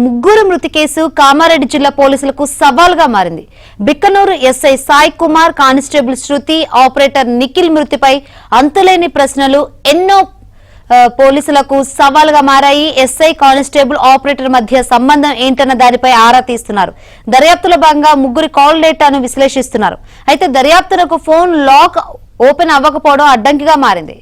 ముగ్గురు మృతి కేసు కామారెడ్డి జిల్లా పోలీసులకు సవాల్గా మారింది. బిక్కనూరు ఎస్ఐ సాయి కుమార్, కానిస్టేబుల్ శృతి, ఆపరేటర్ నిఖిల్ మృతిపై అంతులేని ప్రశ్నలు ఎన్నో పోలీసులకు సవాల్గా మారాయి. ఎస్ఐ, కానిస్టేబుల్, ఆపరేటర్ మధ్య సంబంధం ఏంటన్న దానిపై ఆరా తీస్తున్నారు. దర్యాప్తులో భాగంగా ముగ్గురి కాల్ డేటాను విశ్లేషిస్తున్నారు. అయితే దర్యాప్తునకు ఫోన్ లాక్ ఓపెన్ అవ్వకపోవడం అడ్డంకిగా మారింది.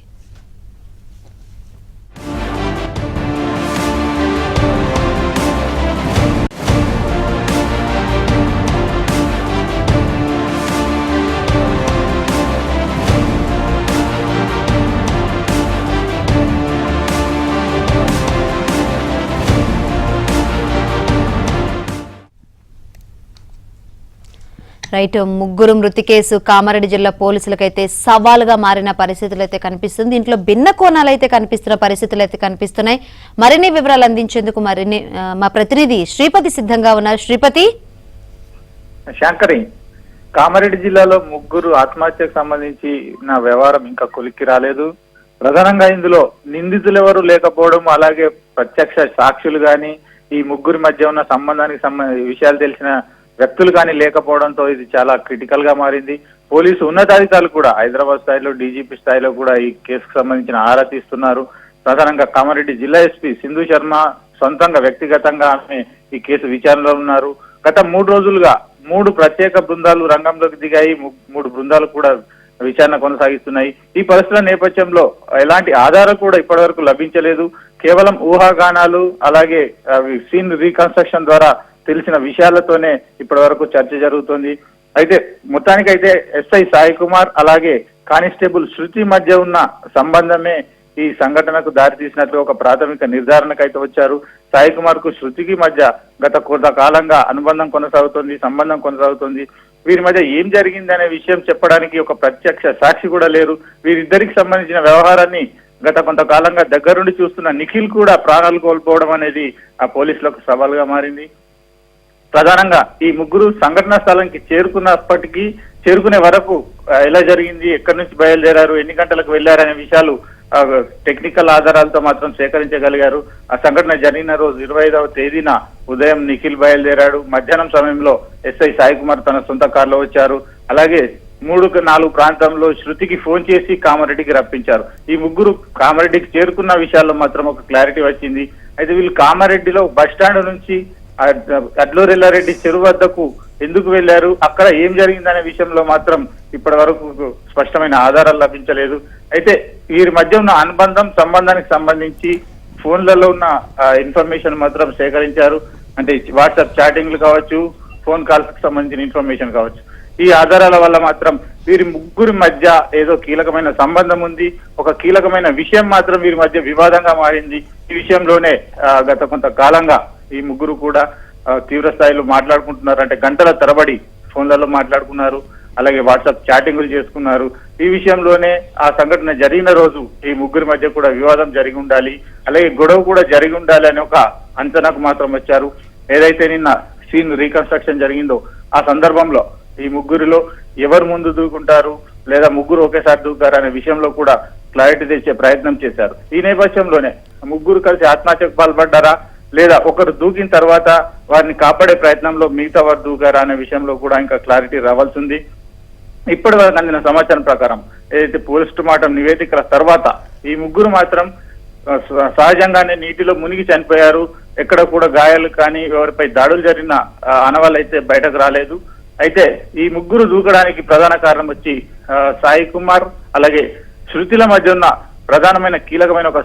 రైట్, ముగ్గురు మృతి కేసు కామారెడ్డి జిల్లా పోలీసులకైతే సవాలుగా మారిన పరిస్థితులు అయితే కనిపిస్తుంది. దీంట్లో భిన్న కోణాలు అయితే కనిపిస్తున్న పరిస్థితులు అయితే కనిపిస్తున్నాయి. మరిన్ని వివరాలు అందించేందుకు మా ప్రతినిధి శ్రీపతి సిద్ధంగా ఉన్నారు. శ్రీపతి. శాంకరి, కామారెడ్డి జిల్లాలో ముగ్గురు ఆత్మహత్యకు సంబంధించి నా వ్యవహారం ఇంకా కొలిక్కి రాలేదు. ప్రధానంగా ఇందులో నిందితులు ఎవరు లేకపోవడం, అలాగే ప్రత్యక్ష సాక్షులు గాని, ఈ ముగ్గురి మధ్య ఉన్న సంబంధానికి విషయాలు తెలిసిన వ్యక్తులు కానీ లేకపోవడంతో ఇది చాలా క్రిటికల్ గా మారింది. పోలీసు ఉన్నతాధికారులు కూడా హైదరాబాద్ స్థాయిలో, డీజీపీ స్థాయిలో కూడా ఈ కేసుకు సంబంధించిన ఆరా తీస్తున్నారు. ప్రధానంగా కామారెడ్డి జిల్లా ఎస్పీ సింధు శర్మ సొంతంగా వ్యక్తిగతంగా ఆమె ఈ కేసు విచారణలో ఉన్నారు. గత 3 రోజులుగా 3 ప్రత్యేక బృందాలు రంగంలోకి దిగాయి. 3 బృందాలు కూడా విచారణ కొనసాగిస్తున్నాయి. ఈ పరిస్థితుల నేపథ్యంలో ఎలాంటి ఆధారం కూడా ఇప్పటి వరకు లభించలేదు. కేవలం ఊహాగానాలు, అలాగే సీన్ రీకన్స్ట్రక్షన్ ద్వారా తెలిసిన విషయాలతోనే ఇప్పటి వరకు చర్చ జరుగుతుంది. అయితే మొత్తానికైతే ఎస్ఐ సాయి కుమార్, అలాగే కానిస్టేబుల్ శృతి మధ్య ఉన్న సంబంధమే ఈ సంఘటనకు దారితీసినట్లు ఒక ప్రాథమిక నిర్ధారణకైతే వచ్చారు. సాయి కుమార్ కు శృతికి మధ్య గత కొంతకాలంగా సంబంధం కొనసాగుతుంది. వీరి మధ్య ఏం జరిగింది అనే విషయం చెప్పడానికి ఒక ప్రత్యక్ష సాక్షి కూడా లేరు. వీరిద్దరికి సంబంధించిన వ్యవహారాన్ని గత కొంతకాలంగా దగ్గరుండి చూస్తున్న నిఖిల్ కూడా ప్రాణాలు కోల్పోవడం అనేది ఆ పోలీసులకు సవాల్గా మారింది. ప్రధానంగా ఈ ముగ్గురు సంఘటనా స్థలానికి చేరుకునే వరకు ఎలా జరిగింది, ఎక్కడి నుంచి బయలుదేరారు, ఎన్ని గంటలకు వెళ్లారనే విషయాలు టెక్నికల్ ఆధారాలతో మాత్రం సేకరించగలిగారు. ఆ సంఘటన జరిగిన రోజు 25వ తేదీన ఉదయం నిఖిల్ బయలుదేరాడు. మధ్యాహ్నం సమయంలో ఎస్ఐ సాయి కుమార్ తన సొంత కారులో వచ్చారు. అలాగే 3-4 ప్రాంతంలో శృతికి ఫోన్ చేసి కామారెడ్డికి రప్పించారు. ఈ ముగ్గురు కామారెడ్డికి చేరుకున్న విషయాల్లో మాత్రం ఒక క్లారిటీ వచ్చింది. అయితే వీళ్ళు కామారెడ్డిలో బస్టాండ్ నుంచి అడ్లూరెల్లారెడ్డి చెరువు వద్దకు ఎందుకు వెళ్లారు, అక్కడ ఏం జరిగిందనే విషయంలో మాత్రం ఇప్పటి వరకు స్పష్టమైన ఆధారాలు లభించలేదు. అయితే వీరి మధ్య ఉన్న సంబంధానికి సంబంధించి ఫోన్లలో ఉన్న ఇన్ఫర్మేషన్ మాత్రం సేకరించారు. అంటే వాట్సాప్ చాటింగ్లు కావచ్చు, ఫోన్ కాల్స్ కి సంబంధించిన ఇన్ఫర్మేషన్ కావచ్చు. ఈ ఆధారాల వల్ల మాత్రం వీరి ముగ్గురి మధ్య ఏదో కీలకమైన సంబంధం ఉంది. ఒక కీలకమైన విషయం మాత్రం వీరి మధ్య వివాదంగా మారింది. ఈ విషయంలోనే గత కొంతకాలంగా ఈ ముగ్గురు కూడా తీవ్ర స్థాయిలో మాట్లాడుకుంటున్నారు. అంటే గంటల తరబడి ఫోన్లలో మాట్లాడుకున్నారు, అలాగే వాట్సాప్ చాటింగ్లు చేసుకున్నారు. ఈ విషయంలోనే ఆ సంఘటన జరిగిన రోజు ఈ ముగ్గురి మధ్య కూడా వివాదం జరిగి ఉండాలి, అలాగే గొడవ కూడా జరిగి ఉండాలి అని ఒక అంచనాకు మాత్రం వచ్చారు. ఏదైతే నిన్న సీన్ రీకన్స్ట్రక్షన్ జరిగిందో ఆ సందర్భంలో ఈ ముగ్గురిలో ఎవరు ముందు దూకుంటారు, లేదా ముగ్గురు ఒకేసారి దూకారు అనే విషయంలో కూడా క్లారిటీ తెచ్చే ప్రయత్నం చేశారు. ఈ నేపథ్యంలోనే ముగ్గురు కలిసి ఆత్మహత్యకు పాల్పడ్డారా, లేదా ఒకరు దూకిన తర్వాత వారిని కాపాడే ప్రయత్నంలో మిగతా వారు దూకారా అనే విషయంలో కూడా ఇంకా క్లారిటీ రావాల్సి ఉంది. ఇప్పటి వరకు అందిన సమాచారం ప్రకారం ఏదైతే పోస్టుమార్టం నివేదికల తర్వాత ఈ ముగ్గురు మాత్రం సహజంగానే నీటిలో మునిగి చనిపోయారు. ఎక్కడ కూడా గాయాలు కానీ ఎవరిపై దాడులు జరిగిన ఆనవాళ్ళు అయితే బయటకు రాలేదు. అయితే ఈ ముగ్గురు దూకడానికి ప్రధాన కారణం వచ్చి సాయి కుమార్, అలాగే శృతిల మధ్య ఉన్న ప్రధానమైన కీలకమైన ఒక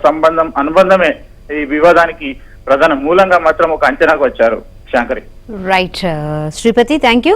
అనుబంధమే ఈ వివాదానికి ప్రధాన మూలంగా మాత్రం ఒక అంచనాకు వచ్చారు. Shankari. Right Sripathi, thank you.